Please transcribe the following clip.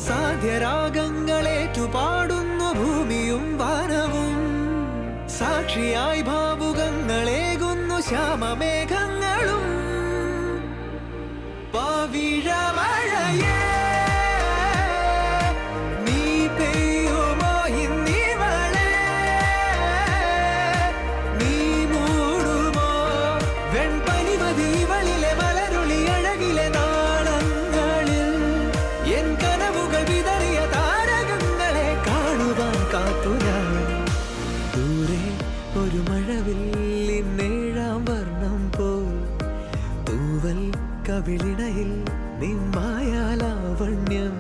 സാധ്യരാഗങ്ങളേറ്റുപാടുന്നു ഭൂമിയും വാനവും. സാക്ഷിയായി ഭാവുകങ്ങളേകുന്നു ശ്യാമമേഘങ്ങളും. പവിഴമഴയേ നീ പെയ്യുമോ ഇന്നിവളെ, നീ മൂടുമോ വെൺപനിമതിവളിലെ മലരുളി അഴകിലെ നാളങ്ങളിൽ. എൻ കനവുകൾ വിതറിയ താരകങ്ങളെ കാണുവാൻ കാത്തു ഞാൻ. ദൂരെ ഒരു മഴവില്ലിന്നേഴാം വർണ്ണം പോൽ തൂവൽ കവിളിണയിൽ നിമ്മായാലാവണ്യം.